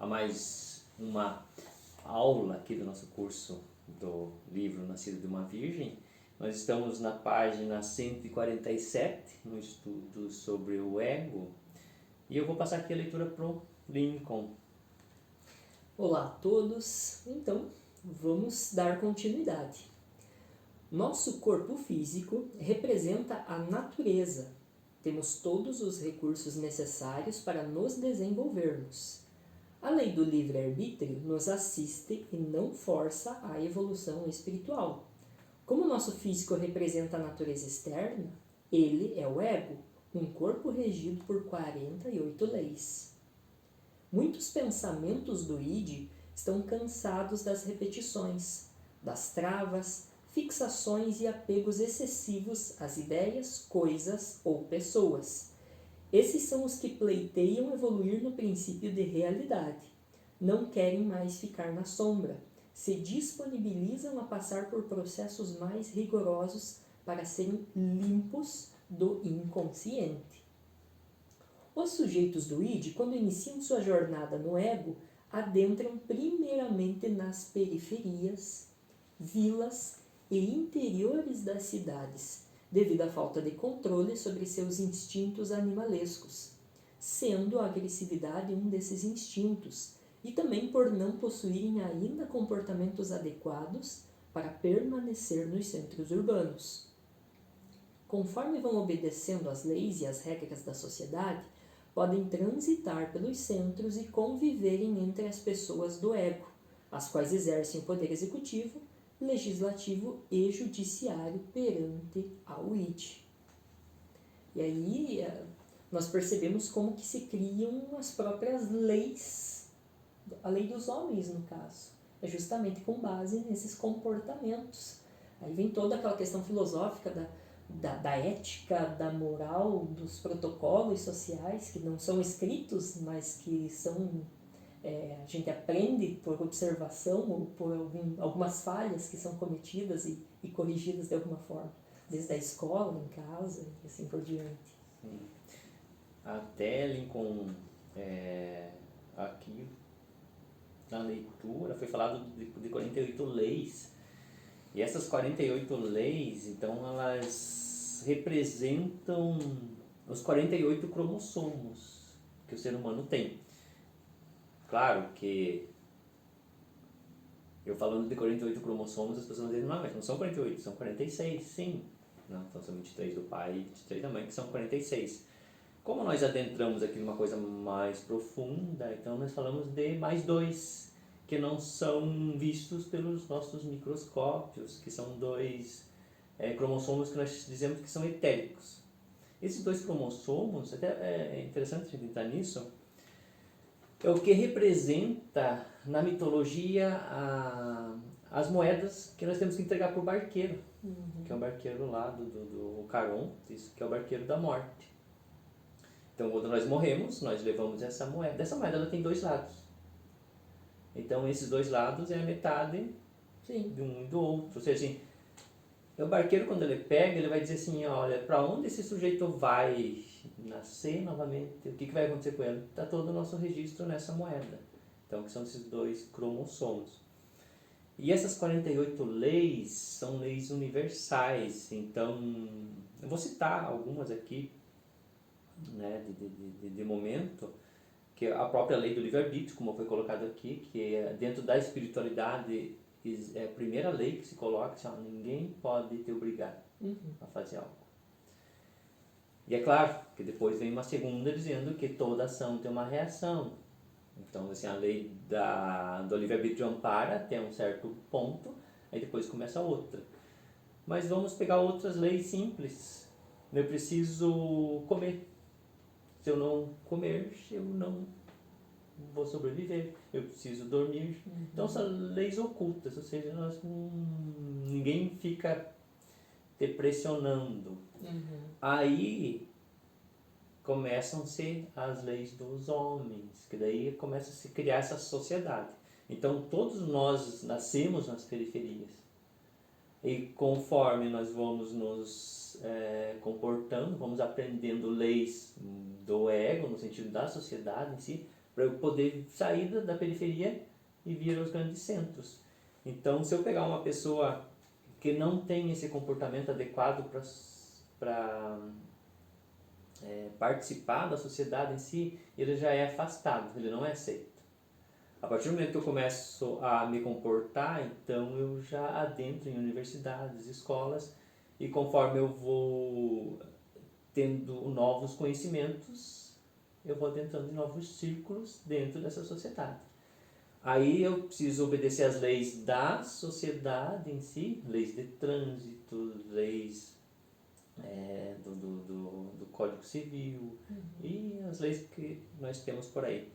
a mais uma aula aqui do nosso curso do livro Nascido de uma Virgem. Nós estamos na página 147, no estudo sobre o ego, e eu vou passar aqui a leitura para o Lincoln. Olá a todos, então vamos dar continuidade. Nosso corpo físico representa a natureza. Temos todos os recursos necessários para nos desenvolvermos. A lei do livre-arbítrio nos assiste e não força a evolução espiritual. Como nosso físico representa a natureza externa, ele é o ego, um corpo regido por 48 leis. Muitos pensamentos do id estão cansados das repetições, das travas, fixações e apegos excessivos às ideias, coisas ou pessoas. Esses são os que pleiteiam evoluir no princípio de realidade. Não querem mais ficar na sombra. Se disponibilizam a passar por processos mais rigorosos para serem limpos do inconsciente. Os sujeitos do id, quando iniciam sua jornada no ego, adentram primeiramente nas periferias, vilas e interiores das cidades, devido à falta de controle sobre seus instintos animalescos, sendo a agressividade um desses instintos, e também por não possuírem ainda comportamentos adequados para permanecer nos centros urbanos. Conforme vão obedecendo às leis e às regras da sociedade, podem transitar pelos centros e conviverem entre as pessoas do ego, as quais exercem o poder executivo, legislativo e judiciário perante ao id. E aí nós percebemos como que se criam as próprias leis, a lei dos homens no caso, é justamente com base nesses comportamentos. Aí vem toda aquela questão filosófica da ética, da moral, dos protocolos sociais que não são escritos, mas que são a gente aprende por observação ou por algumas falhas que são cometidas e corrigidas de alguma forma, desde a escola, em casa e assim por diante. Sim. Até Lincoln, aqui na leitura, foi falado de 48 leis. E essas 48 leis, então, elas representam os 48 cromossomos que o ser humano tem. Claro que eu falando de 48 cromossomos, as pessoas dizem, não, mas não são 48, são 46, sim. Não, então são 23 do pai e 23 da mãe, que são 46. Como nós adentramos aqui numa coisa mais profunda, então nós falamos de mais dois, que não são vistos pelos nossos microscópios, que são dois cromossomos que nós dizemos que são etéricos. Esses dois cromossomos, até é interessante a gente entrar nisso, é o que representa na mitologia as moedas que nós temos que entregar para o barqueiro, que é o barqueiro lá do Caronte, que é o barqueiro da morte. Então, quando nós morremos, nós levamos essa moeda. Essa moeda ela tem dois lados. Então, esses dois lados é a metade de um e do outro. Ou seja, assim, o barqueiro, quando ele pega, ele vai dizer assim, olha, para onde esse sujeito vai nascer novamente? O que vai acontecer com ele? Está todo o nosso registro nessa moeda. Então, que são esses dois cromossomos. E essas 48 leis são leis universais. Então, eu vou citar algumas aqui, né, de momento, que é a própria lei do livre-arbítrio, como foi colocado aqui, que é dentro da espiritualidade é a primeira lei que se coloca, assim, ninguém pode te obrigar a fazer algo. E é claro que depois vem uma segunda dizendo que toda ação tem uma reação. Então, assim, a lei do livre-arbítrio ampara até um certo ponto, aí depois começa outra. Mas vamos pegar outras leis simples. Eu preciso comer. Se eu não comer, eu não vou sobreviver. Eu preciso dormir. Então são leis ocultas, ou seja, ninguém fica te pressionando. Aí começam-se as leis dos homens, que daí começa a se criar essa sociedade. Então todos nós nascemos nas periferias. E conforme nós vamos nos comportando, vamos aprendendo leis do ego, no sentido da sociedade em si, para eu poder sair da periferia e vir aos grandes centros. Então, se eu pegar uma pessoa que não tem esse comportamento adequado para participar da sociedade em si, ele já é afastado, ele não é aceito. A partir do momento que eu começo a me comportar, então eu já adentro em universidades, escolas, e conforme eu vou tendo novos conhecimentos, eu vou adentrando em novos círculos dentro dessa sociedade. Aí eu preciso obedecer às leis da sociedade em si, leis de trânsito, leis do Código Civil e as leis que nós temos por aí.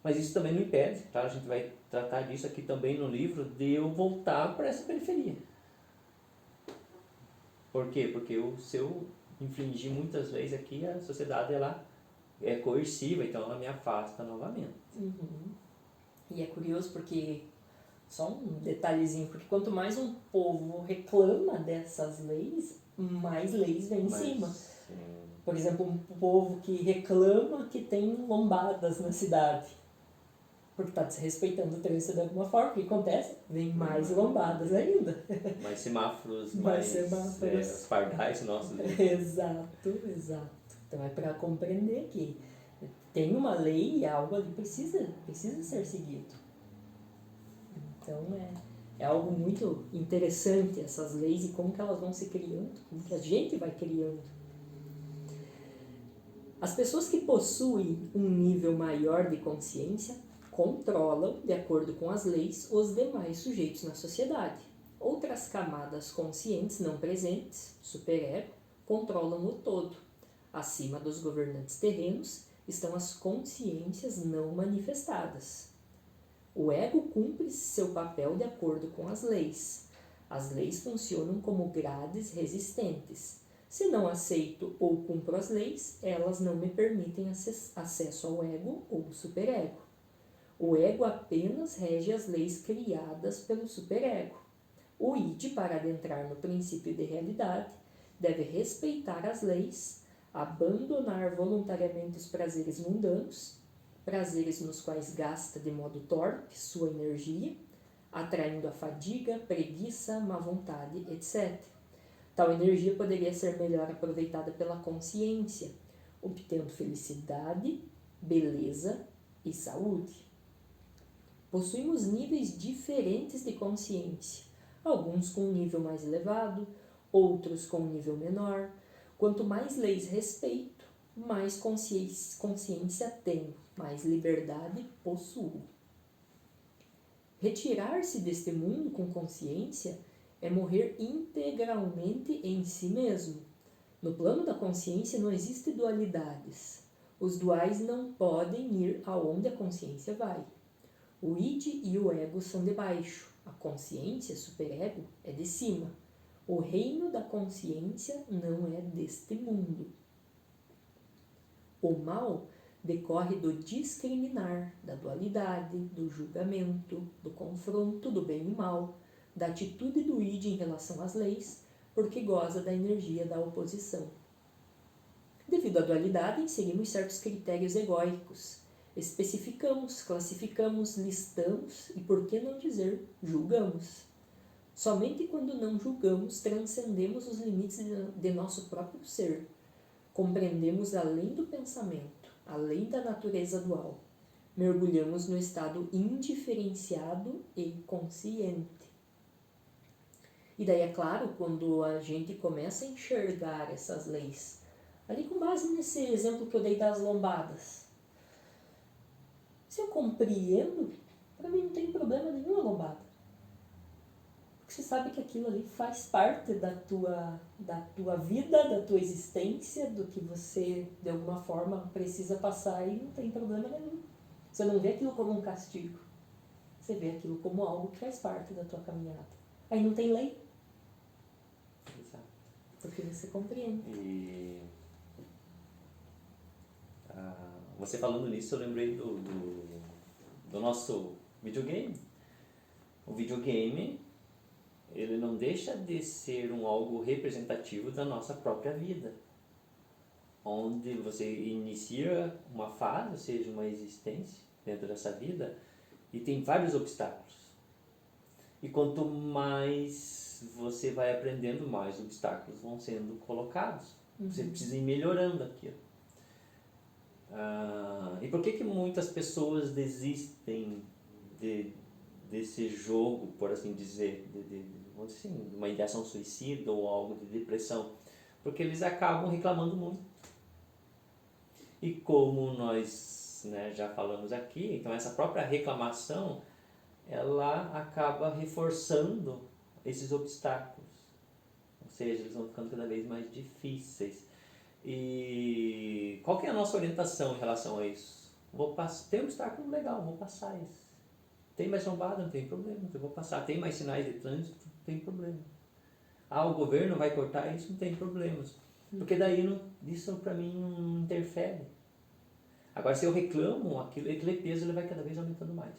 Mas isso também não impede, tá? A gente vai tratar disso aqui também no livro, de eu voltar para essa periferia. Por quê? Porque se eu infringir muitas leis aqui, a sociedade ela é coerciva, então ela me afasta novamente. E é curioso porque, só um detalhezinho, porque quanto mais um povo reclama dessas leis, mais leis vem em cima. Sim. Por exemplo, um povo que reclama que tem lombadas na cidade, porque está desrespeitando o trânsito de alguma forma, o que acontece? Vem mais lombadas ainda. Mais semáforos, Mais semáforos. os pardais nossos. Exato. Então é para compreender que tem uma lei e algo ali precisa ser seguido. Então é algo muito interessante essas leis e como que elas vão se criando, como que a gente vai criando. As pessoas que possuem um nível maior de consciência controlam, de acordo com as leis, os demais sujeitos na sociedade. Outras camadas conscientes não presentes, superego, controlam o todo. Acima dos governantes terrenos estão as consciências não manifestadas. O ego cumpre seu papel de acordo com as leis. As leis funcionam como grades resistentes. Se não aceito ou cumpro as leis, elas não me permitem acesso ao ego ou superego. O ego apenas rege as leis criadas pelo superego. O id, para adentrar no princípio de realidade, deve respeitar as leis, abandonar voluntariamente os prazeres mundanos, prazeres nos quais gasta de modo torpe sua energia, atraindo a fadiga, preguiça, má vontade, etc. Tal energia poderia ser melhor aproveitada pela consciência, obtendo felicidade, beleza e saúde. Possuímos níveis diferentes de consciência, alguns com um nível mais elevado, outros com um nível menor. Quanto mais leis respeito, mais consciência tenho, mais liberdade possuo. Retirar-se deste mundo com consciência é morrer integralmente em si mesmo. No plano da consciência não existem dualidades. Os duais não podem ir aonde a consciência vai. O id e o ego são de baixo. A consciência, superego, é de cima. O reino da consciência não é deste mundo. O mal decorre do discriminar, da dualidade, do julgamento, do confronto do bem e mal, da atitude do id em relação às leis, porque goza da energia da oposição. Devido à dualidade, inserimos certos critérios egóicos. Especificamos, classificamos, listamos e, por que não dizer, julgamos. Somente quando não julgamos, transcendemos os limites de nosso próprio ser. Compreendemos além do pensamento, além da natureza dual. Mergulhamos no estado indiferenciado e consciente. E daí, é claro, quando a gente começa a enxergar essas leis, ali com base nesse exemplo que eu dei das lombadas, se eu compreendo, para mim não tem problema nenhum a lombada. Porque você sabe que aquilo ali faz parte da tua vida, da tua existência, do que você, de alguma forma, precisa passar e não tem problema nenhum. Você não vê aquilo como um castigo. Você vê aquilo como algo que faz parte da tua caminhada. Aí não tem lei. Exato. Porque você compreende. E você falando nisso, eu lembrei do nosso videogame. O videogame, ele não deixa de ser algo representativo da nossa própria vida. onde você inicia uma fase, ou seja, uma existência dentro dessa vida, e tem vários obstáculos. E quanto mais você vai aprendendo, mais obstáculos vão sendo colocados. Você precisa ir melhorando aquilo. E por que muitas pessoas desistem desse jogo, por assim dizer, vamos dizer assim, uma ideação suicida ou algo de depressão? Porque eles acabam reclamando muito. E como nós, né, já falamos aqui, então essa própria reclamação, ela acaba reforçando esses obstáculos. Ou seja, eles vão ficando cada vez mais difíceis. E qual que é a nossa orientação em relação a isso? Tem um obstáculo legal, vou passar isso. Tem mais trombada, não tem problema, eu vou passar. Tem mais sinais de trânsito, não tem problema. O governo vai cortar isso, não tem problemas. Porque daí isso para mim não interfere. Agora, se eu reclamo, aquele peso ele vai cada vez aumentando mais.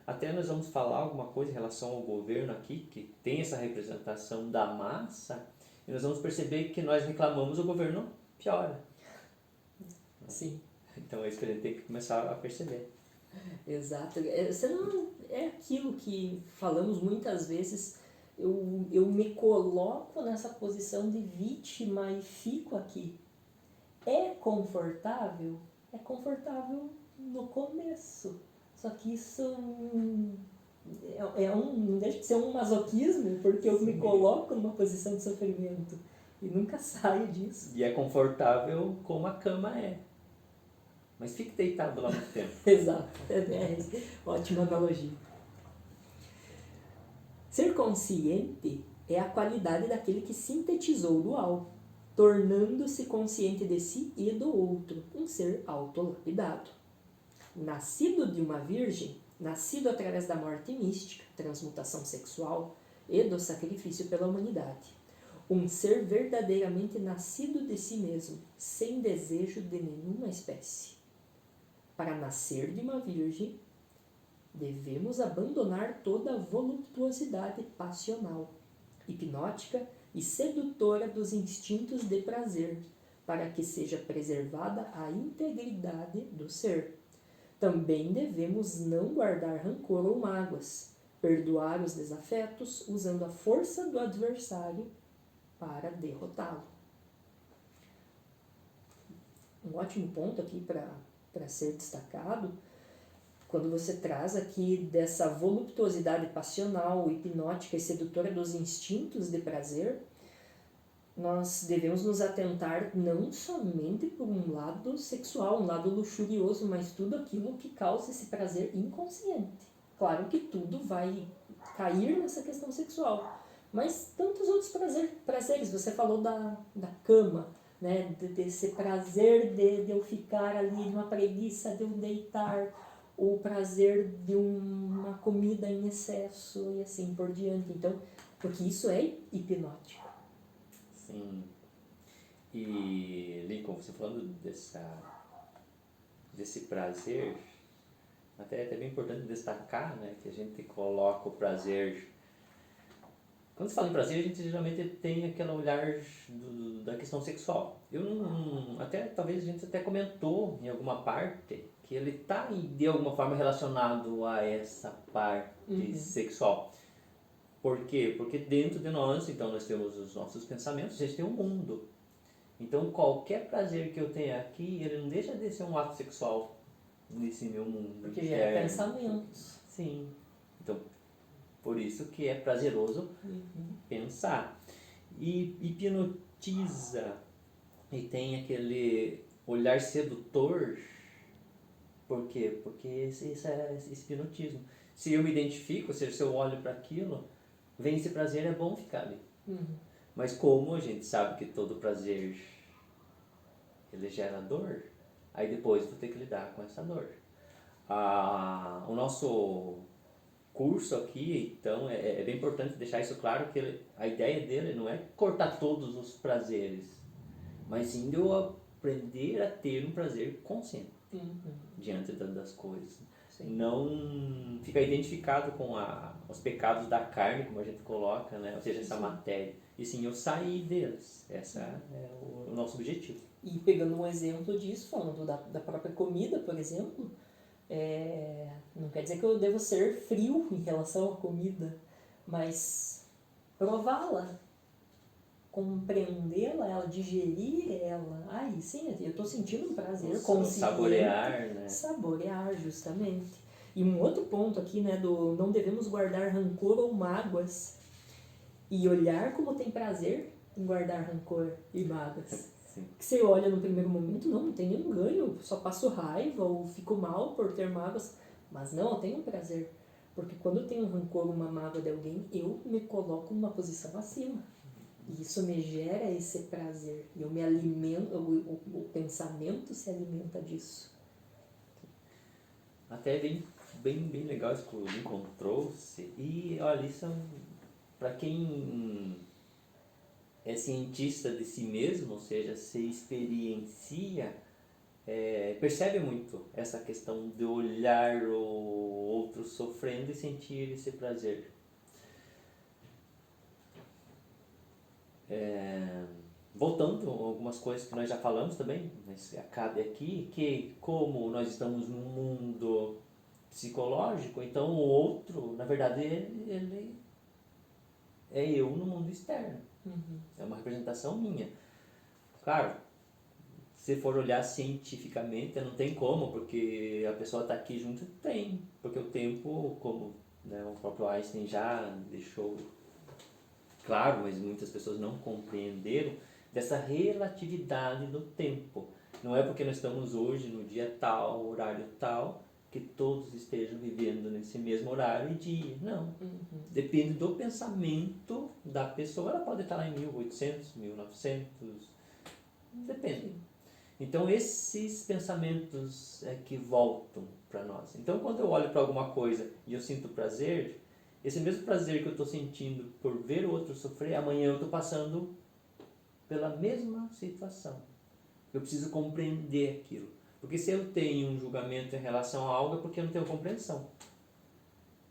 Até nós vamos falar alguma coisa em relação ao governo aqui, que tem essa representação da massa, e nós vamos perceber que nós reclamamos, o governo piora. Sim. Então é isso que a gente tem que começar a perceber. Exato. É aquilo que falamos muitas vezes. Eu me coloco nessa posição de vítima e fico aqui. É confortável? É confortável no começo. Só que isso não deixa de ser um masoquismo, porque eu me coloco numa posição de sofrimento e nunca saio disso. E é confortável como a cama é. Mas fique deitado lá muito tempo. Exato. Ótima analogia. Ser consciente é a qualidade daquele que sintetizou o dual, tornando-se consciente de si e do outro, um ser autolapidado. Nascido de uma virgem, nascido através da morte mística, transmutação sexual e do sacrifício pela humanidade. Um ser verdadeiramente nascido de si mesmo, sem desejo de nenhuma espécie. Para nascer de uma virgem, devemos abandonar toda a voluptuosidade passional, hipnótica e sedutora dos instintos de prazer, para que seja preservada a integridade do ser. Também devemos não guardar rancor ou mágoas, perdoar os desafetos usando a força do adversário para derrotá-lo. Um ótimo ponto aqui para ser destacado, quando você traz aqui dessa voluptuosidade passional, hipnótica e sedutora dos instintos de prazer, nós devemos nos atentar não somente por um lado sexual, um lado luxurioso, mas tudo aquilo que causa esse prazer inconsciente. Claro que tudo vai cair nessa questão sexual, mas tantos outros prazeres. Você falou da cama, né? Desse prazer de eu ficar ali, de uma preguiça de eu deitar, o prazer de uma comida em excesso e assim por diante. Então, porque isso é hipnótico. Sim. E, Lincoln, você falando desse prazer, até é bem importante destacar, né, que a gente coloca o prazer... Quando se fala em prazer, a gente geralmente tem aquele olhar da questão sexual. Talvez a gente até comentou em alguma parte que ele está de alguma forma relacionado a essa parte sexual. Por quê? Porque dentro de nós, então, nós temos os nossos pensamentos, a gente tem um mundo. Então, qualquer prazer que eu tenha aqui, ele não deixa de ser um ato sexual nesse meu mundo. Porque é pensamentos. Sim. Então, por isso que é prazeroso pensar. E hipnotiza. E tem aquele olhar sedutor. Por quê? Porque isso é esse hipnotismo. Se eu me identifico, ou seja, se eu olho para aquilo, vem esse prazer, é bom ficar ali. Mas como a gente sabe que todo prazer ele gera dor, aí depois eu vou ter que lidar com essa dor. O nosso curso aqui, então, é bem importante deixar isso claro, que a ideia dele não é cortar todos os prazeres, mas sim de eu aprender a ter um prazer consciente diante das coisas. Sim. não ficar identificado com os pecados da carne, como a gente coloca, né? Ou seja, essa Sim. matéria. E sim, eu sair deles. Esse é o nosso objetivo. E pegando um exemplo disso, falando da própria comida, por exemplo, não quer dizer que eu devo ser frio em relação à comida, mas prová-la, compreendê-la, ela, digerir ela. Aí sim, eu estou sentindo um prazer consciente. Saborear, né? Saborear, justamente. E um outro ponto aqui, né, do não devemos guardar rancor ou mágoas e olhar como tem prazer em guardar rancor e mágoas. Sim. Que você olha no primeiro momento, não tem nenhum ganho, só passo raiva ou fico mal por ter mágoas. Mas não, eu tenho um prazer. Porque quando eu tenho um rancor, uma mágoa de alguém, eu me coloco numa posição acima. E isso me gera esse prazer. E eu me alimento, o pensamento se alimenta disso. Até bem legal isso que o Lincoln trouxe. E olha, isso para quem é cientista de si mesmo, ou seja, se experiencia, percebe muito essa questão de olhar o outro sofrendo e sentir esse prazer. Voltando a algumas coisas que nós já falamos também, mas cabe aqui que como nós estamos num mundo psicológico, então o outro, na verdade, ele é eu no mundo externo. É uma representação minha. Claro, se for olhar cientificamente, não tem como, porque a pessoa está aqui junto, tem. Porque o tempo, como, né, o próprio Einstein já deixou claro, mas muitas pessoas não compreenderam, dessa relatividade do tempo. Não é porque nós estamos hoje no dia tal, horário tal, que todos estejam vivendo nesse mesmo horário e dia. Não. Depende do pensamento da pessoa. Ela pode estar lá em 1800, 1900, depende. Então esses pensamentos é que voltam para nós. Então quando eu olho para alguma coisa e eu sinto prazer, esse mesmo prazer que eu estou sentindo por ver o outro sofrer, amanhã eu estou passando pela mesma situação. Eu preciso compreender aquilo. Porque se eu tenho um julgamento em relação a algo é porque eu não tenho compreensão.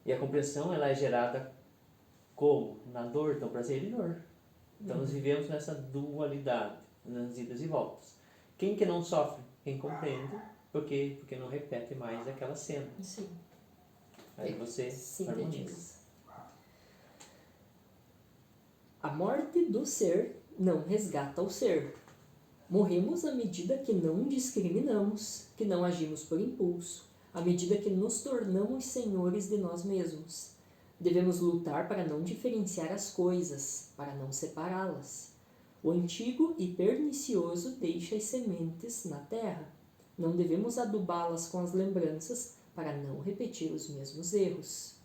E a compreensão ela é gerada como? Na dor, então prazer e dor. Então nós vivemos nessa dualidade, nas idas e voltas. Quem que não sofre? Quem compreende, porque não repete mais aquela cena. Sim. Aí você harmoniza. A morte do ser não resgata o ser. Morremos à medida que não discriminamos, que não agimos por impulso, à medida que nos tornamos senhores de nós mesmos. Devemos lutar para não diferenciar as coisas, para não separá-las. O antigo e pernicioso deixa as sementes na terra. Não devemos adubá-las com as lembranças para não repetir os mesmos erros.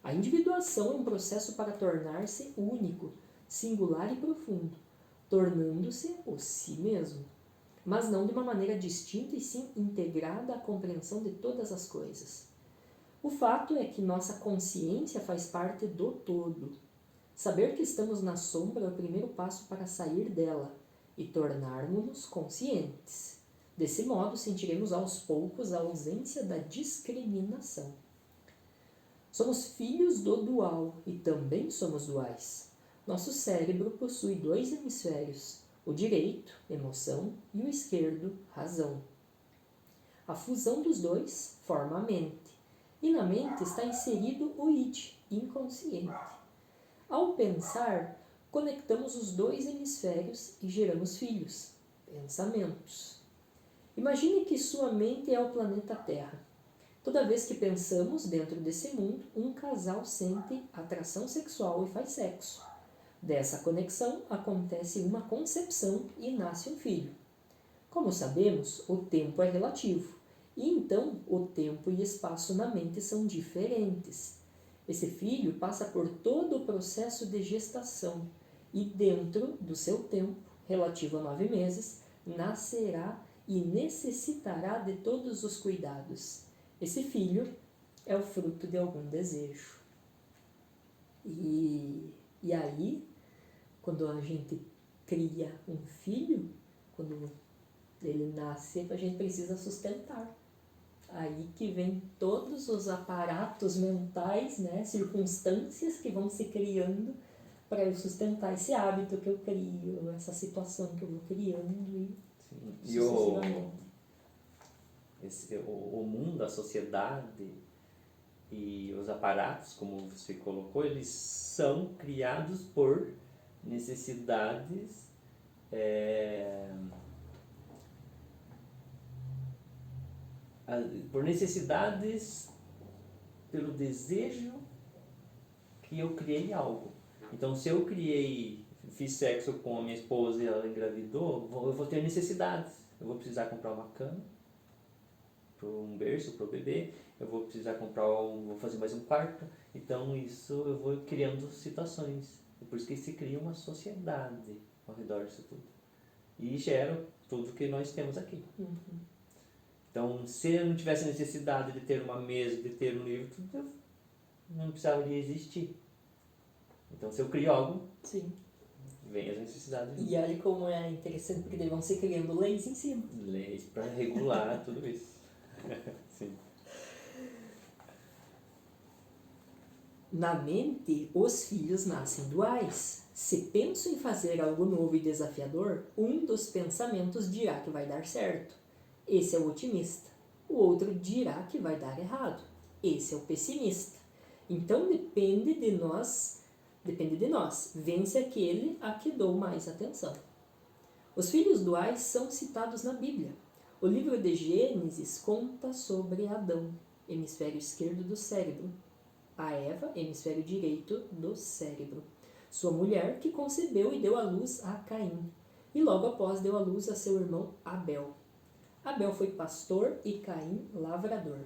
A individuação é um processo para tornar-se único, singular e profundo, tornando-se o si mesmo, mas não de uma maneira distinta e sim integrada à compreensão de todas as coisas. O fato é que nossa consciência faz parte do todo. Saber que estamos na sombra é o primeiro passo para sair dela e tornarmos-nos conscientes. Desse modo, sentiremos aos poucos a ausência da discriminação. Somos filhos do dual e também somos duais. Nosso cérebro possui 2 hemisférios, o direito, emoção, e o esquerdo, razão. A fusão dos dois forma a mente, e na mente está inserido o id, inconsciente. Ao pensar, conectamos os 2 hemisférios e geramos filhos, pensamentos. Imagine que sua mente é o planeta Terra. Toda vez que pensamos dentro desse mundo, um casal sente atração sexual e faz sexo. Dessa conexão acontece uma concepção e nasce um filho. Como sabemos, o tempo é relativo, e então o tempo e espaço na mente são diferentes. Esse filho passa por todo o processo de gestação e dentro do seu tempo, relativo a 9 meses, nascerá e necessitará de todos os cuidados. Esse filho é o fruto de algum desejo. E aí, quando a gente cria um filho, quando ele nasce, a gente precisa sustentar Aí que vem todos os aparatos mentais, né, circunstâncias que vão se criando para eu sustentar esse hábito que eu crio, essa situação que eu vou criando e Sim. sucessivamente. O mundo, a sociedade e os aparatos, como você colocou, eles são criados por necessidades por necessidades, pelo desejo que eu criei algo. Então, se eu fiz sexo com a minha esposa e ela engravidou, eu vou ter necessidades. Eu vou precisar comprar uma cama, um berço para o bebê, eu vou precisar vou fazer mais um quarto. Então, isso eu vou criando situações. É por isso que se cria uma sociedade ao redor disso tudo. E gera tudo que nós temos aqui. Então, se eu não tivesse necessidade de ter uma mesa, de ter um livro, tudo, eu não precisaria existir. Então, se eu crio algo, Sim. vem as necessidades. E olha como é interessante, porque daí vão se criando leis em cima. Leis para regular tudo isso. Sim. Na mente, os filhos nascem duais. Se penso em fazer algo novo e desafiador, um dos pensamentos dirá que vai dar certo. Esse é o otimista. O outro dirá que vai dar errado. Esse é o pessimista. Então depende de nós. Vence aquele a que dou mais atenção. Os filhos duais são citados na Bíblia. O livro de Gênesis conta sobre Adão, hemisfério esquerdo do cérebro. A Eva, hemisfério direito do cérebro. Sua mulher, que concebeu e deu à luz a Caim. E logo após deu à luz a seu irmão Abel. Abel foi pastor e Caim lavrador.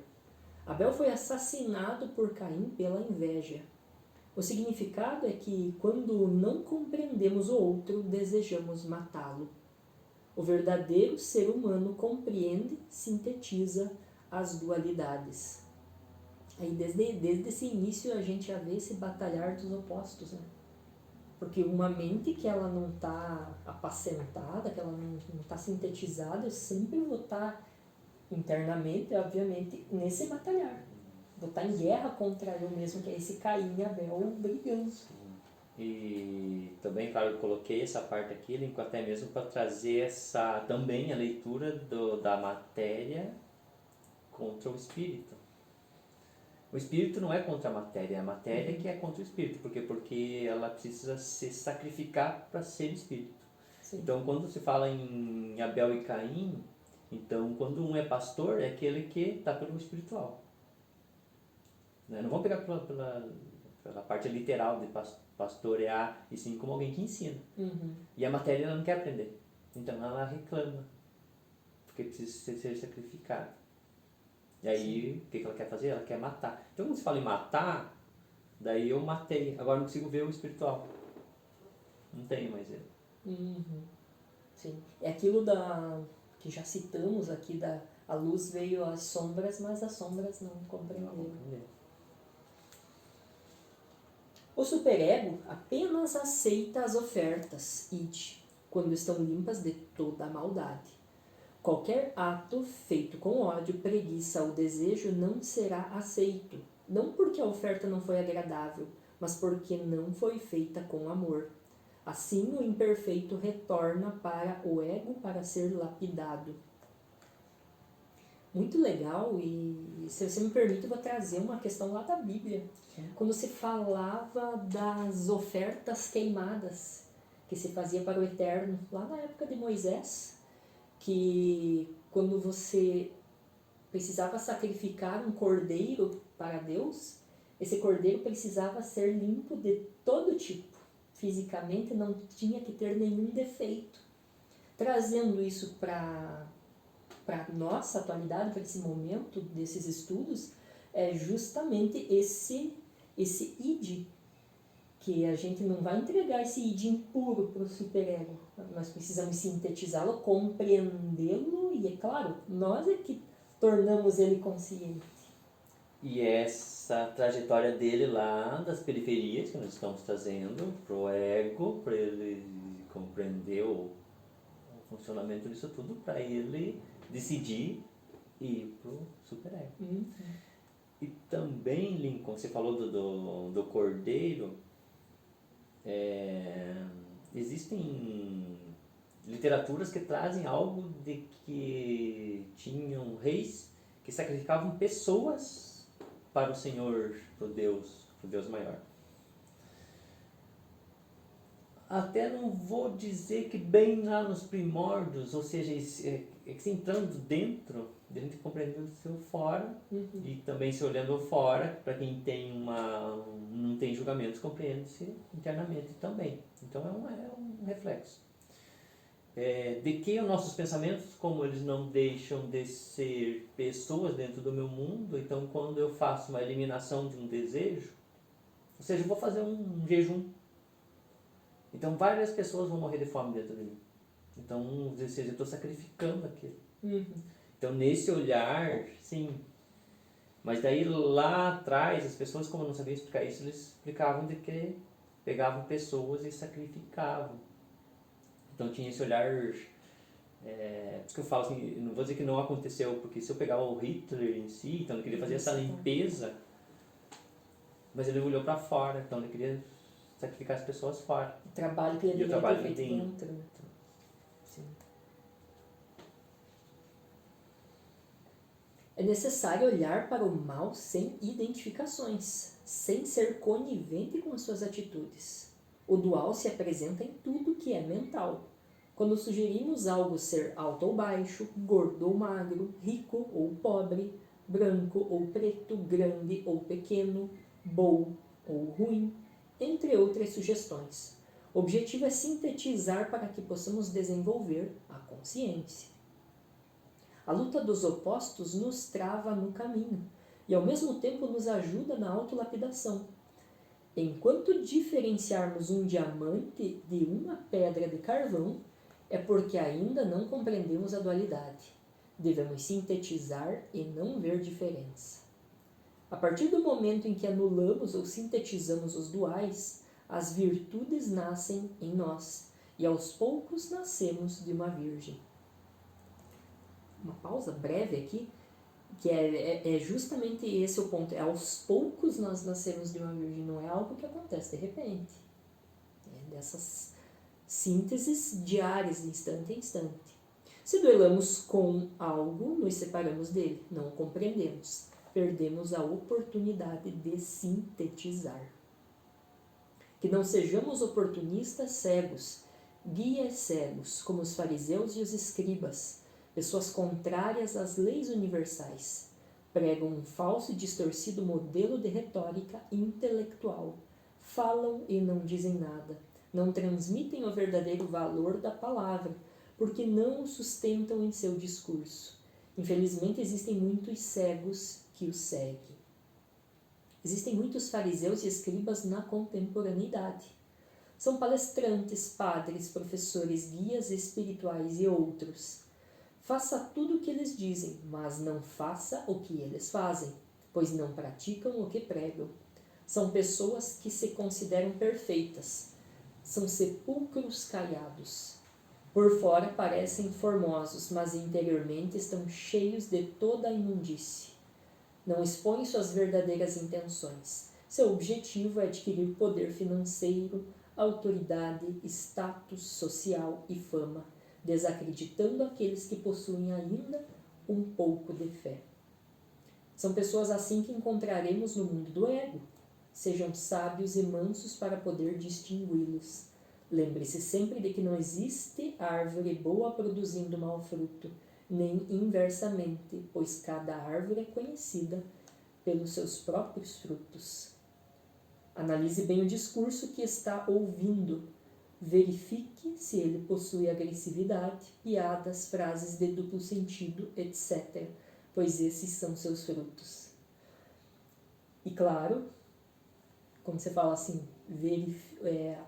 Abel foi assassinado por Caim pela inveja. O significado é que quando não compreendemos o outro, desejamos matá-lo. O verdadeiro ser humano compreende, sintetiza as dualidades. Aí desde esse início a gente já vê esse batalhar dos opostos, né? Porque uma mente que ela não está apacentada, que ela não está sintetizada, eu sempre vou estar internamente, obviamente, nesse batalhar. Vou estar em guerra contra eu mesmo, que é esse Caim e Abel brigando. E também, claro, eu coloquei essa parte aqui, até mesmo para trazer também a leitura da matéria contra o espírito. O espírito não é contra a matéria que é contra o espírito, porque ela precisa se sacrificar para ser espírito. Sim. Então, quando se fala em Abel e Caim, então quando um é pastor, é aquele que está pelo espiritual. Né? Não vamos pegar pela parte literal de pastorear, e sim como alguém que ensina. E a matéria ela não quer aprender, então ela reclama, porque precisa ser sacrificada. E aí, o que ela quer fazer? Ela quer matar. Então, quando se fala em matar, daí eu matei. Agora não consigo ver o espiritual. Não tenho mais ele. Sim. É aquilo que já citamos aqui, a luz veio às sombras, mas as sombras não compreenderam. O superego apenas aceita as ofertas, id, quando estão limpas de toda a maldade. Qualquer ato feito com ódio, preguiça ou desejo não será aceito, não porque a oferta não foi agradável, mas porque não foi feita com amor. Assim, o imperfeito retorna para o ego para ser lapidado. Muito legal, e se você me permite, eu vou trazer uma questão lá da Bíblia. Quando se falava das ofertas queimadas que se fazia para o Eterno, lá na época de Moisés, que quando você precisava sacrificar um cordeiro para Deus, esse cordeiro precisava ser limpo de todo tipo. Fisicamente não tinha que ter nenhum defeito. Trazendo isso para a nossa atualidade, para esse momento desses estudos, é justamente esse id, que a gente não vai entregar esse id impuro para o superego. Nós precisamos sintetizá-lo, compreendê-lo e, é claro, nós é que tornamos ele consciente. E essa trajetória dele lá das periferias que nós estamos trazendo pro ego, para ele compreender o funcionamento disso tudo, para ele decidir ir pro superego. bem, Lincoln, você falou do cordeiro. Existem literaturas que trazem algo de que tinham reis que sacrificavam pessoas para o Senhor, para o Deus maior. Até não vou dizer que bem lá nos primórdios, ou seja, que se entrando dentro, a gente compreendendo o fora, e também se olhando fora, para quem não tem julgamentos, compreende-se internamente também. Então é um reflexo. De que os nossos pensamentos, como eles não deixam de ser pessoas dentro do meu mundo, então quando eu faço uma eliminação de um desejo, ou seja, eu vou fazer um jejum, então várias pessoas vão morrer de fome dentro de mim. Então, ou seja, eu estou sacrificando aquilo. Então, nesse olhar, sim. Mas daí lá atrás, as pessoas, como não sabiam explicar isso, eles explicavam de que pegavam pessoas e sacrificavam. Então tinha esse olhar, por isso que eu falo assim, não vou dizer que não aconteceu, porque se eu pegar o Hitler em si, então ele queria fazer essa limpeza, mas ele olhou para fora, então ele queria sacrificar as pessoas fora. O trabalho que ele deveria ter feito dentro. Sim. É necessário olhar para o mal sem identificações, sem ser conivente com as suas atitudes. O dual se apresenta em tudo que é mental. Quando sugerimos algo ser alto ou baixo, gordo ou magro, rico ou pobre, branco ou preto, grande ou pequeno, bom ou ruim, entre outras sugestões. O objetivo é sintetizar para que possamos desenvolver a consciência. A luta dos opostos nos trava no caminho e ao mesmo tempo nos ajuda na autolapidação. Enquanto diferenciarmos um diamante de uma pedra de carvão, é porque ainda não compreendemos a dualidade. Devemos sintetizar e não ver diferença. A partir do momento em que anulamos ou sintetizamos os duais, as virtudes nascem em nós e aos poucos nascemos de uma virgem. Uma pausa breve aqui, que é justamente esse o ponto. Aos poucos nós nascemos de uma virgem, não é algo que acontece de repente. É dessas sínteses diárias, de instante em instante. Se duelamos com algo, nos separamos dele, não o compreendemos. Perdemos a oportunidade de sintetizar. Que não sejamos oportunistas cegos, guias cegos, como os fariseus e os escribas, pessoas contrárias às leis universais, pregam um falso e distorcido modelo de retórica intelectual, falam e não dizem nada, não transmitem o verdadeiro valor da palavra, porque não o sustentam em seu discurso. Infelizmente, existem muitos cegos que o seguem. Existem muitos fariseus e escribas na contemporaneidade. São palestrantes, padres, professores, guias espirituais e outros. Faça tudo o que eles dizem, mas não faça o que eles fazem, pois não praticam o que pregam. São pessoas que se consideram perfeitas. São sepulcros caiados. Por fora parecem formosos, mas interiormente estão cheios de toda a imundície. Não expõem suas verdadeiras intenções. Seu objetivo é adquirir poder financeiro, autoridade, status social e fama, desacreditando aqueles que possuem ainda um pouco de fé. São pessoas assim que encontraremos no mundo do ego. Sejam sábios e mansos para poder distingui-los. Lembre-se sempre de que não existe árvore boa produzindo mau fruto, nem inversamente, pois cada árvore é conhecida pelos seus próprios frutos. Analise bem o discurso que está ouvindo. Verifique se ele possui agressividade, piadas, frases de duplo sentido, etc., pois esses são seus frutos. E claro, como você fala assim,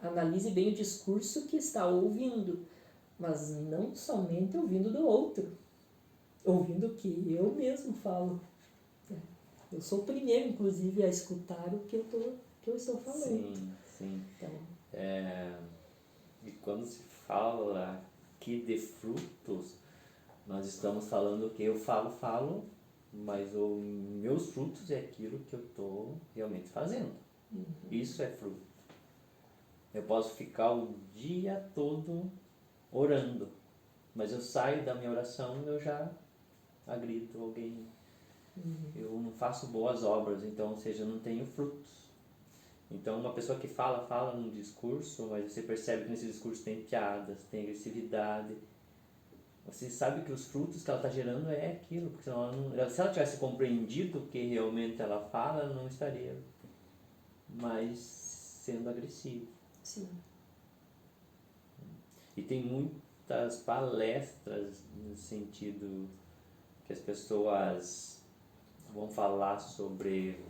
analise bem o discurso que está ouvindo, mas não somente ouvindo do outro, ouvindo o que eu mesmo falo. Eu sou o primeiro, inclusive, a escutar o que eu estou falando. Sim, sim. Então, e quando se fala aqui de frutos, nós estamos falando que eu falo mas os meus frutos é aquilo que eu estou realmente fazendo. Isso é fruto. Eu posso ficar o dia todo orando, mas eu saio da minha oração e eu já agrido alguém. Eu não faço boas obras, então, ou seja, eu não tenho frutos. Então, uma pessoa que fala num discurso, mas você percebe que nesse discurso tem piadas, tem agressividade. Você sabe que os frutos que ela está gerando é aquilo, porque senão se ela tivesse compreendido o que realmente ela fala, ela não estaria mais sendo agressiva. Sim. E tem muitas palestras no sentido que as pessoas vão falar sobre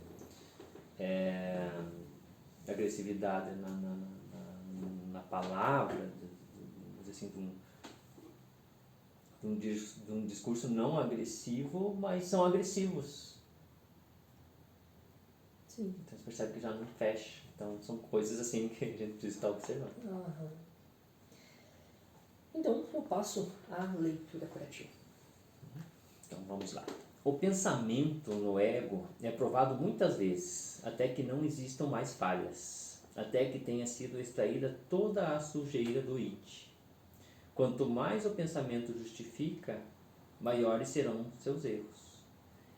agressividade na palavra, assim, de um discurso não agressivo, mas são agressivos. Sim. Então você percebe que já não fecha. Então são coisas assim que a gente precisa estar observando. Aham. Então eu passo à leitura curativa. Então vamos lá. O pensamento no ego é provado muitas vezes, até que não existam mais falhas, até que tenha sido extraída toda a sujeira do it. Quanto mais o pensamento justifica, maiores serão seus erros.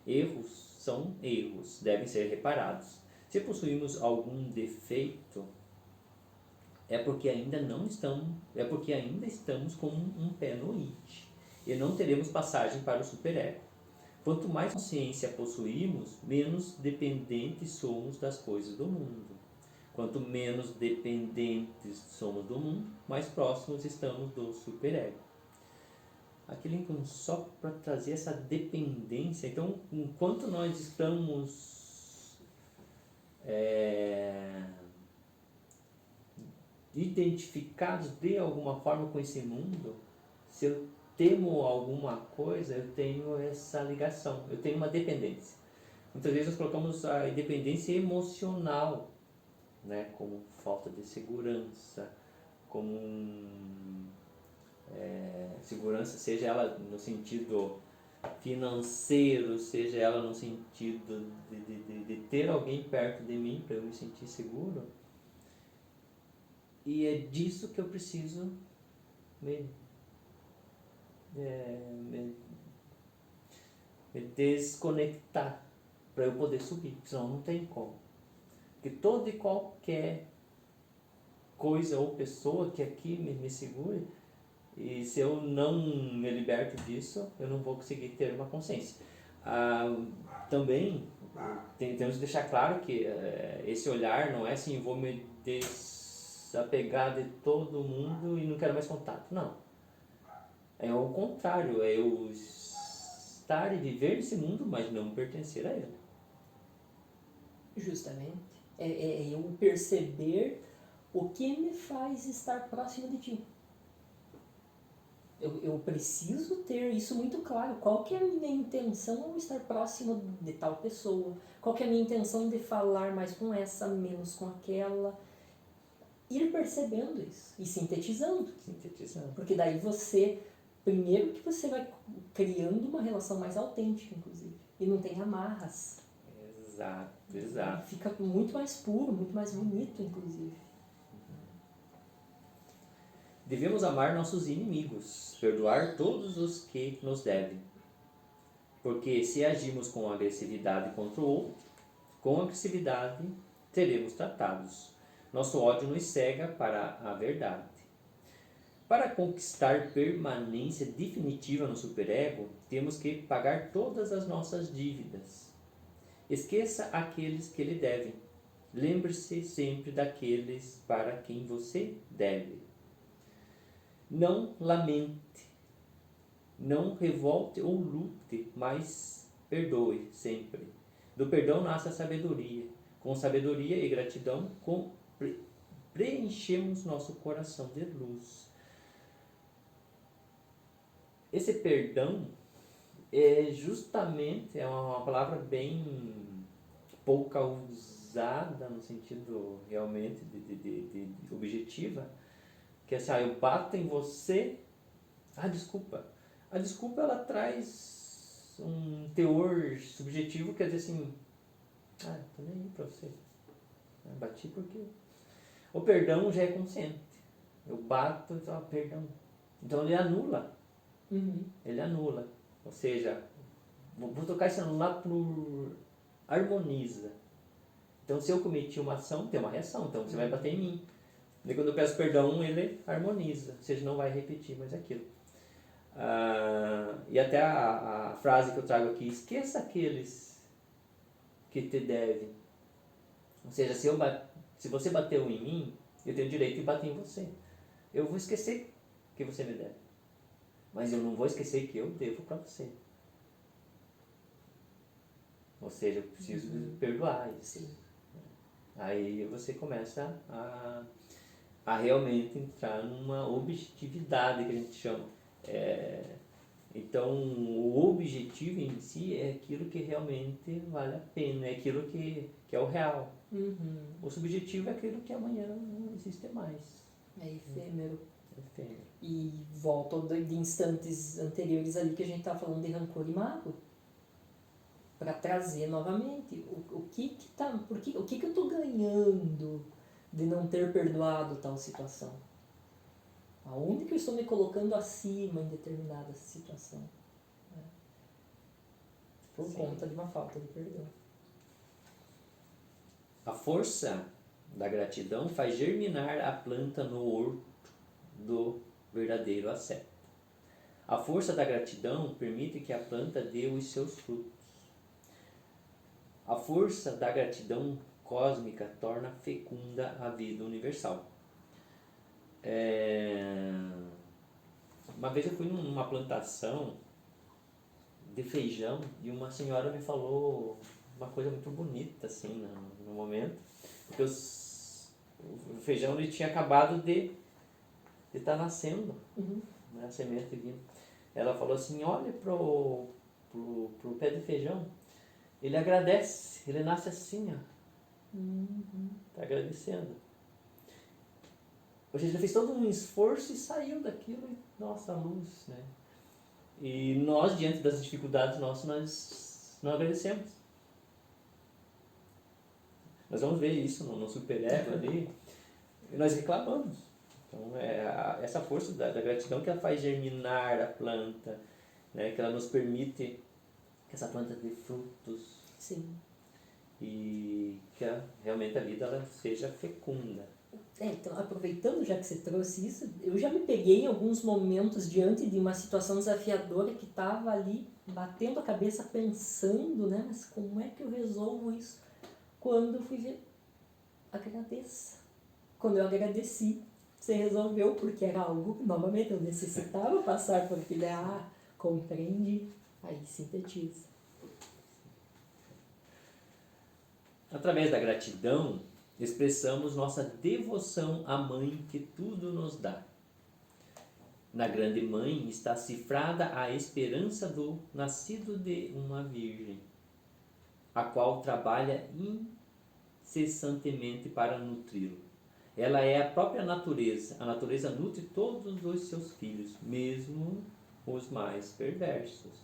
Erros são erros, devem ser reparados. Se possuímos algum defeito, é porque ainda estamos com um pé no it e não teremos passagem para o superego. Quanto mais consciência possuímos, menos dependentes somos das coisas do mundo. Quanto menos dependentes somos do mundo, mais próximos estamos do superego. Aqui Lincoln só para trazer essa dependência. Então, enquanto nós estamos identificados de alguma forma com esse mundo, se eu temo alguma coisa, eu tenho essa ligação, eu tenho uma dependência. Muitas vezes nós colocamos a independência emocional, né, como falta de segurança, como segurança, seja ela no sentido financeiro, seja ela no sentido de ter alguém perto de mim para eu me sentir seguro. E é disso que eu preciso me desconectar para eu poder subir, senão não tem como. Porque toda e qualquer coisa ou pessoa que aqui me segure, e se eu não me liberto disso, eu não vou conseguir ter uma consciência. Também temos que deixar claro que esse olhar não é assim, vou me desapegar de todo mundo e não quero mais contato. Não. É o contrário, é eu estar e viver nesse mundo, mas não pertencer a ele. Justamente. É eu perceber o que me faz estar próximo de ti. Eu preciso ter isso muito claro. Qual que é a minha intenção ao estar próximo de tal pessoa? Qual que é a minha intenção de falar mais com essa, menos com aquela? Ir percebendo isso e sintetizando. Porque daí primeiro que você vai criando uma relação mais autêntica, inclusive. E não tem amarras. Exato. Fica muito mais puro, muito mais bonito, inclusive. Devemos amar nossos inimigos, perdoar todos os que nos devem. Porque se agimos com agressividade contra o outro, com agressividade seremos tratados. Nosso ódio nos cega para a verdade. Para conquistar permanência definitiva no superego, temos que pagar todas as nossas dívidas. Esqueça aqueles que lhe devem. Lembre-se sempre daqueles para quem você deve. Não lamente, não revolte ou lute, mas perdoe sempre. Do perdão nasce a sabedoria. Com sabedoria e gratidão preenchemos nosso coração de luz. Esse perdão é uma palavra bem pouca usada no sentido realmente de objetiva, que é assim, eu bato em você, desculpa. A desculpa ela traz um teor subjetivo que é dizer assim, tô nem aí pra você. Bati porque... O perdão já é consciente. Eu bato e falo, perdão. Então ele anula. Ele anula. Ou seja, vou trocar esse anular por harmoniza. Então se eu cometi uma ação, tem uma reação. Então você vai bater em mim. E quando eu peço perdão, ele harmoniza. Ou seja, não vai repetir mais aquilo. E até a frase que eu trago aqui, esqueça aqueles que te devem. Ou seja, se você bateu em mim, eu tenho o direito de bater em você. Eu vou esquecer que você me deve. Mas eu não vou esquecer que eu devo para você. Ou seja, eu preciso perdoar isso. Sim. Aí você começa a realmente entrar numa objetividade que a gente chama. Então, o objetivo em si é aquilo que realmente vale a pena, é aquilo que é o real. O subjetivo é aquilo que amanhã não existe mais. É efêmero. É efêmero. E volta de instantes anteriores ali que a gente estava falando de rancor e mágoa. Para trazer novamente o que eu estou ganhando de não ter perdoado tal situação. Aonde que eu estou me colocando acima em determinada situação? Né? Por Sim. conta de uma falta de perdão. A força da gratidão faz germinar a planta no horto do verdadeiro afeto. A força da gratidão permite que a planta dê os seus frutos. A força da gratidão cósmica torna fecunda a vida universal. Uma vez eu fui numa plantação de feijão e uma senhora me falou uma coisa muito bonita assim no momento, porque o feijão ele tinha acabado de estar nascendo, né, a semente vindo. Ela falou assim, olha pro pé de feijão, ele agradece, ele nasce assim, tá agradecendo. Ou seja, ele fez todo um esforço e saiu daquilo, nossa, a luz, né? E nós, diante das dificuldades nossas, nós não agradecemos. Nós vamos ver isso no superego ali, e nós reclamamos. Então, essa força da gratidão que ela faz germinar a planta, né? Que ela nos permite que essa planta dê frutos. Sim. E que realmente a vida ela seja fecunda. Então, aproveitando já que você trouxe isso, eu já me peguei em alguns momentos diante de uma situação desafiadora que estava ali batendo a cabeça pensando, né? Mas como é que eu resolvo isso? Quando eu fui ver, agradeça. Quando eu agradeci, você resolveu, porque era algo que, novamente, eu necessitava passar por aquilo. Compreendi. Aí sintetiza. Através da gratidão, expressamos nossa devoção à Mãe que tudo nos dá. Na Grande Mãe está cifrada a esperança do nascido de uma Virgem, a qual trabalha incessantemente para nutri-lo. Ela é a própria natureza. A natureza nutre todos os seus filhos, mesmo os mais perversos.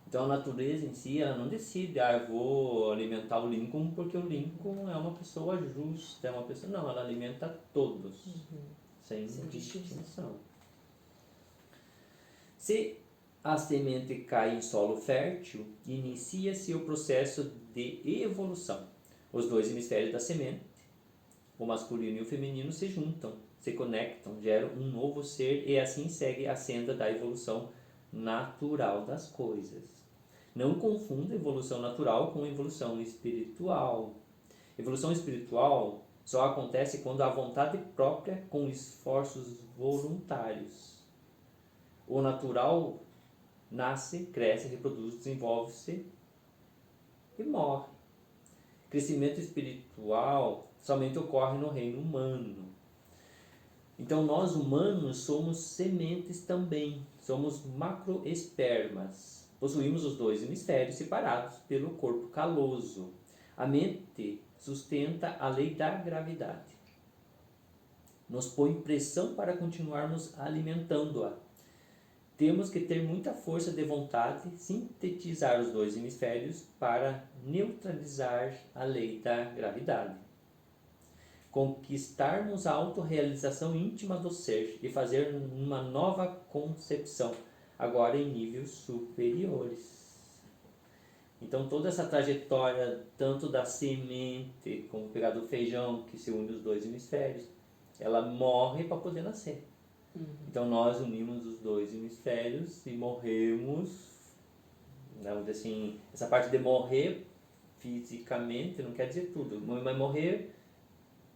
Então a natureza em si, ela não decide, eu vou alimentar o Lincoln porque o Lincoln é uma pessoa justa, é uma pessoa... Não, ela alimenta todos, sem distinção. Se a semente cai em solo fértil, inicia-se o processo de evolução. Os dois hemisférios da semente, o masculino e o feminino, se juntam, se conectam, geram um novo ser e assim segue a senda da evolução natural das coisas. Não confunda evolução natural com evolução espiritual. Evolução espiritual só acontece quando há vontade própria com esforços voluntários. O natural nasce, cresce, reproduz, desenvolve-se e morre. Crescimento espiritual somente ocorre no reino humano. Então nós humanos somos sementes também, somos macroespermas. Possuímos os dois hemisférios separados pelo corpo caloso. A mente sustenta a lei da gravidade. Nos põe pressão para continuarmos alimentando-a. temos que ter muita força de vontade, sintetizar os dois hemisférios para neutralizar a lei da gravidade. Conquistarmos a autorrealização íntima do ser e fazer uma nova concepção, agora em níveis superiores. Então toda essa trajetória, tanto da semente, como pegar do feijão, que se une os dois hemisférios, ela morre para poder nascer. Então nós unimos os dois hemisférios e morremos, vamos dizer assim, essa parte de morrer fisicamente não quer dizer tudo, mas morrer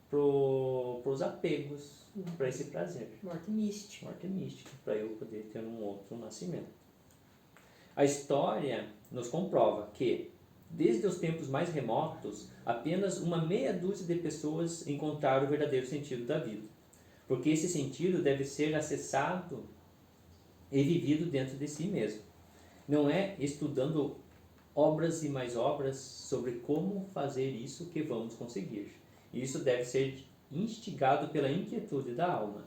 para os apegos, para esse prazer. Morte mística. Morte mística, para eu poder ter um outro nascimento. A história nos comprova que, desde os tempos mais remotos, apenas uma meia dúzia de pessoas encontraram o verdadeiro sentido da vida. Porque esse sentido deve ser acessado e vivido dentro de si mesmo. Não é estudando obras e mais obras sobre como fazer isso que vamos conseguir. Isso deve ser instigado pela inquietude da alma.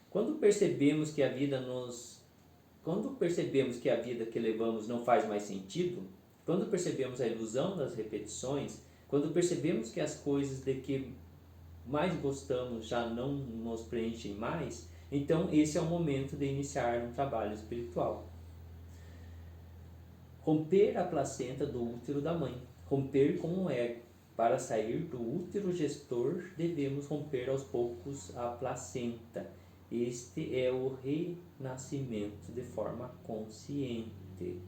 Quando percebemos que a vida que levamos não faz mais sentido, quando percebemos a ilusão das repetições, quando percebemos que as coisas de que mais gostamos já não nos preenchem mais, então esse é o momento de iniciar um trabalho espiritual. Romper a placenta do útero da mãe, romper com o ego. Para sair do útero gestor, devemos romper aos poucos a placenta. Este é o renascimento de forma consciente.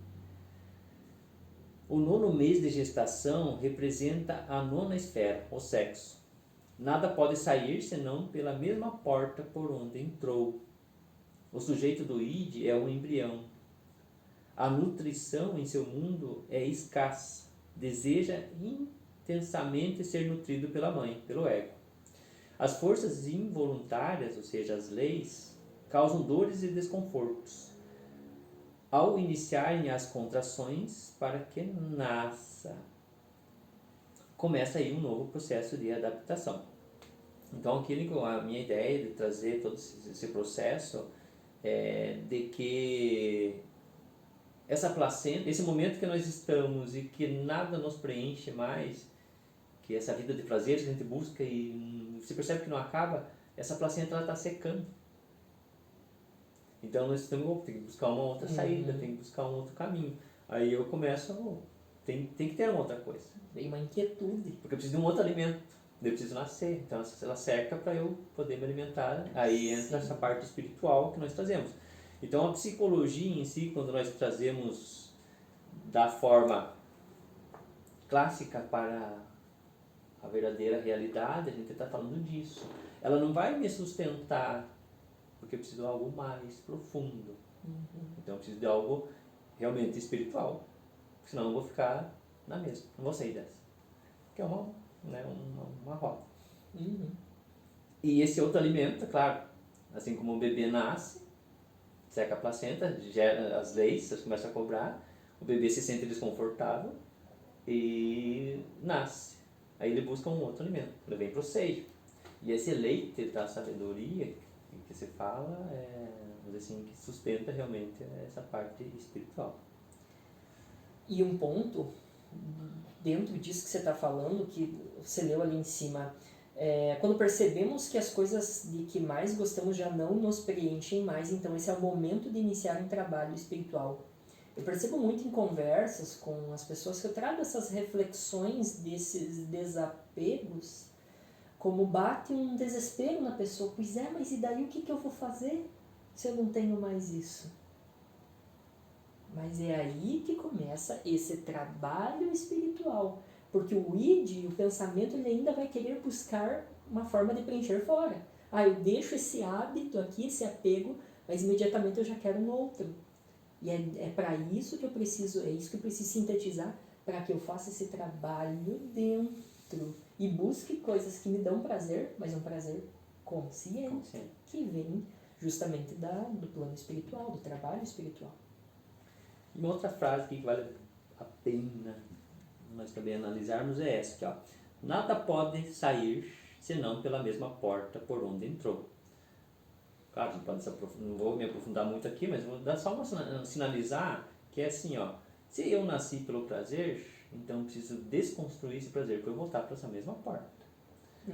O 9º mês de gestação representa a 9ª esfera, o sexo. Nada pode sair senão pela mesma porta por onde entrou. O sujeito do id é um embrião. A nutrição em seu mundo é escassa. Deseja intensamente ser nutrido pela mãe, pelo ego. As forças involuntárias, ou seja, as leis, causam dores e desconfortos. Ao iniciarem as contrações para que nasça, começa aí um novo processo de adaptação. Então, a minha ideia de trazer todo esse processo é de que essa placenta, esse momento que nós estamos e que nada nos preenche mais, que essa vida de prazer que a gente busca e se percebe que não acaba, essa placenta está secando. Então nós temos que buscar uma outra saída, tem que buscar um outro caminho. Aí eu começo, tem que ter uma outra coisa. Vem uma inquietude. Porque eu preciso de um outro alimento, eu preciso nascer, então ela seca para eu poder me alimentar. Aí entra essa parte espiritual que nós trazemos. Então a psicologia em si, quando nós trazemos da forma clássica para a verdadeira realidade, a gente está falando disso. Ela não vai me sustentar, porque eu preciso de algo mais profundo. Então eu preciso de algo realmente espiritual, senão eu vou ficar na mesma, não vou sair dessa. Que é uma roda. E esse outro alimento, claro, assim como o bebê nasce, seca a placenta, gera as leis, começa a cobrar, o bebê se sente desconfortável e nasce. Aí ele busca um outro alimento, ele vem para o seio. E esse leite da sabedoria que se fala, vamos dizer assim, que sustenta realmente essa parte espiritual. E um ponto, dentro disso que você está falando, que você leu ali em cima, quando percebemos que as coisas de que mais gostamos já não nos preenchem mais, então esse é o momento de iniciar um trabalho espiritual. Eu percebo muito em conversas com as pessoas que eu trago essas reflexões desses desapegos, como bate um desespero na pessoa. Pois é, mas e daí o que eu vou fazer se eu não tenho mais isso? Mas é aí que começa esse trabalho espiritual. Porque o id, o pensamento, ele ainda vai querer buscar uma forma de preencher fora. Eu deixo esse hábito aqui, esse apego, mas imediatamente eu já quero um outro. E é para isso que eu preciso, sintetizar, para que eu faça esse trabalho dentro. E busque coisas que me dão prazer, mas um prazer consciente. Que vem justamente do plano espiritual, do trabalho espiritual. E uma outra frase que vale a pena nós também analisarmos é essa aqui, ó. Nada pode sair senão pela mesma porta por onde entrou. Claro, não vou me aprofundar muito aqui, mas vou dar só uma sinalizar que é assim, ó. Se eu nasci pelo prazer, então eu preciso desconstruir esse prazer para eu voltar para essa mesma porta.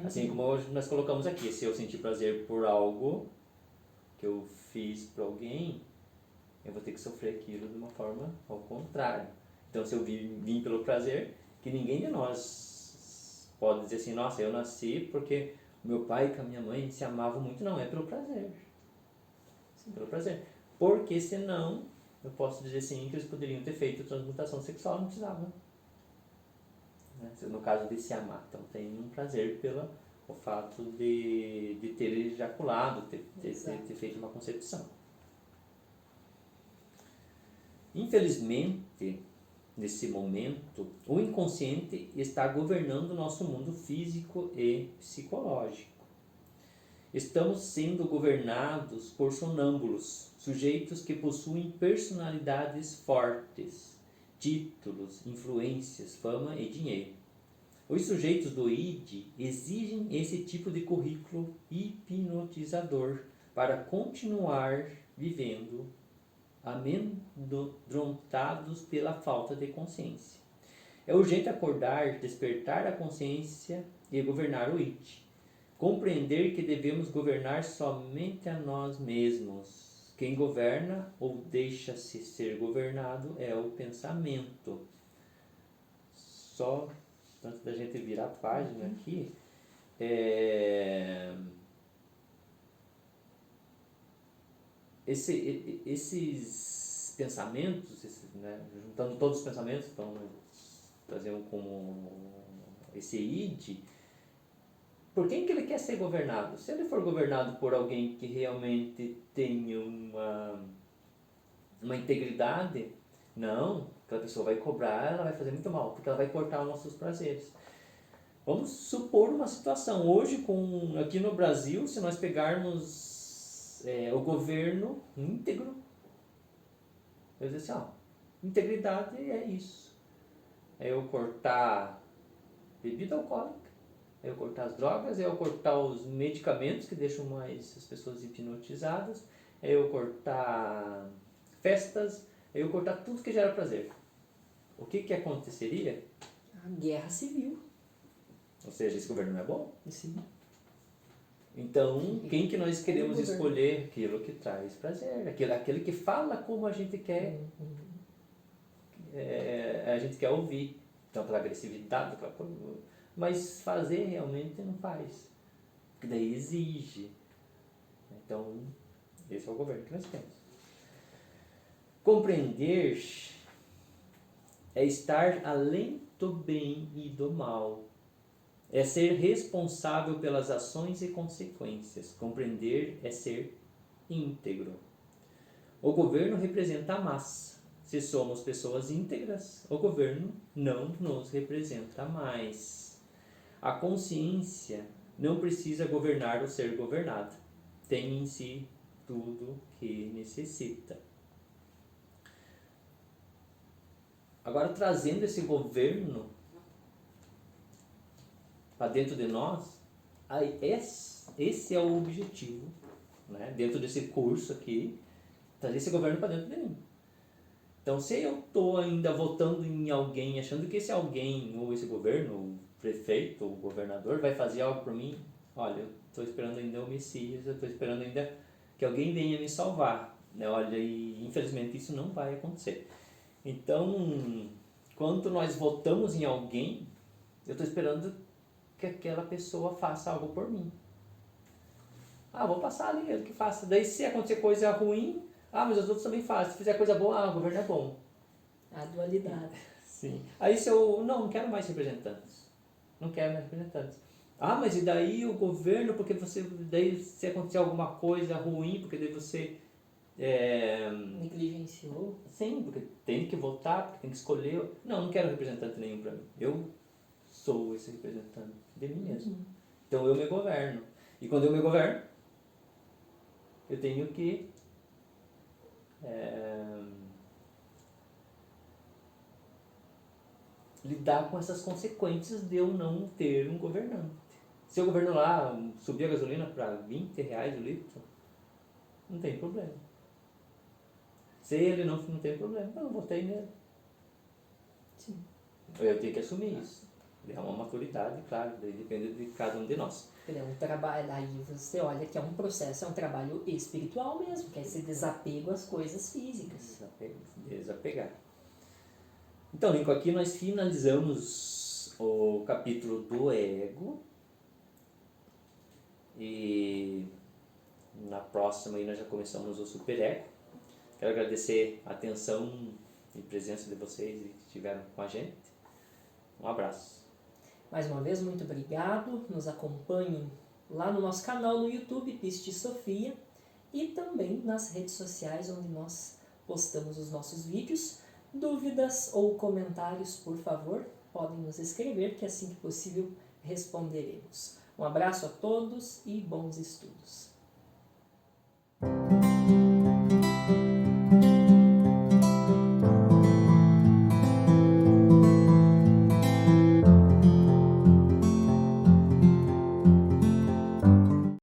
Assim como hoje nós colocamos aqui, se eu sentir prazer por algo que eu fiz para alguém, eu vou ter que sofrer aquilo de uma forma ao contrário. Então, se eu vim pelo prazer, que ninguém de nós pode dizer assim, nossa, eu nasci porque meu pai e a minha mãe se amavam muito. Não, é pelo prazer. Sim, pelo prazer. Porque senão, eu posso dizer sim que eles poderiam ter feito transmutação sexual, não precisavam. Né? No caso de se amar. Então, tem um prazer pelo o fato de ter ejaculado, ter feito uma concepção. Infelizmente, nesse momento, o inconsciente está governando o nosso mundo físico e psicológico. Estamos sendo governados por sonâmbulos, sujeitos que possuem personalidades fortes, títulos, influências, fama e dinheiro. Os sujeitos do ID exigem esse tipo de currículo hipnotizador para continuar vivendo amedrontados pela falta de consciência. É urgente acordar, despertar a consciência e governar o ID. Compreender que devemos governar somente a nós mesmos. Quem governa ou deixa-se ser governado é o pensamento. Só antes da gente virar a página aqui, esses pensamentos, né, juntando todos os pensamentos, então trazendo como esse id, por quem que ele quer ser governado? Se ele for governado por alguém que realmente tenha uma integridade, não, aquela pessoa vai cobrar, ela vai fazer muito mal, porque ela vai cortar os nossos prazeres. Vamos supor uma situação, hoje aqui no Brasil, se nós pegarmos o governo íntegro, eu dizer assim, integridade é isso. É eu cortar bebida alcoólica, é eu cortar as drogas, é eu cortar os medicamentos que deixam mais as pessoas hipnotizadas, é eu cortar festas, é eu cortar tudo que gera prazer. O que aconteceria? A guerra civil. Ou seja, esse governo não é bom? Sim. Então, quem que nós queremos escolher? Aquilo que traz prazer, aquele que fala como a gente quer, a gente quer ouvir. Então, pela agressividade, mas fazer realmente não faz. Porque daí exige. Então, esse é o governo que nós temos. Compreender é estar além do bem e do mal. É ser responsável pelas ações e consequências. Compreender é ser íntegro. O governo representa a massa. Se somos pessoas íntegras, o governo não nos representa mais. A consciência não precisa governar ou ser governada. Tem em si tudo que necessita. Agora, trazendo esse governo para dentro de nós, esse é o objetivo, né? Dentro desse curso aqui, trazer esse governo para dentro de mim. Então, se eu estou ainda votando em alguém, achando que esse alguém, ou esse governo, o prefeito, o governador, vai fazer algo por mim, olha, eu estou esperando ainda o Messias, eu estou esperando ainda que alguém venha me salvar, né? Olha, e infelizmente isso não vai acontecer. Então, quando nós votamos em alguém, eu estou esperando que aquela pessoa faça algo por mim. Vou passar ali, ele que faça. Daí, se acontecer coisa ruim, mas os outros também fazem. Se fizer coisa boa, o governo é bom. A dualidade. Sim. Aí se eu não quero mais representantes. Não quero mais representantes. Mas e daí o governo, porque daí se acontecer alguma coisa ruim, porque daí você negligenciou? Sim, porque tem que votar, porque tem que escolher. Não quero representante nenhum para mim. Eu sou esse representante de mim mesmo. Então eu me governo. E quando eu me governo, eu tenho que lidar com essas consequências de eu não ter um governante. Se o governo lá subir a gasolina para R$20 o litro, não tem problema. Se ele não tem problema, eu não votei nele. Sim. Eu tenho que assumir isso. É uma maturidade, claro, daí depende de cada um de nós. É um trabalho, aí você olha que é um processo, é um trabalho espiritual mesmo, que é esse desapego às coisas físicas. Desapegar. Então, Lincoln, aqui nós finalizamos o capítulo do ego. E na próxima aí nós já começamos o superego. Quero agradecer a atenção e presença de vocês que estiveram com a gente. Um abraço. Mais uma vez, muito obrigado. Nos acompanhem lá no nosso canal no YouTube, Piste Sofia, e também nas redes sociais onde nós postamos os nossos vídeos. Dúvidas ou comentários, por favor, podem nos escrever, que assim que possível responderemos. Um abraço a todos e bons estudos.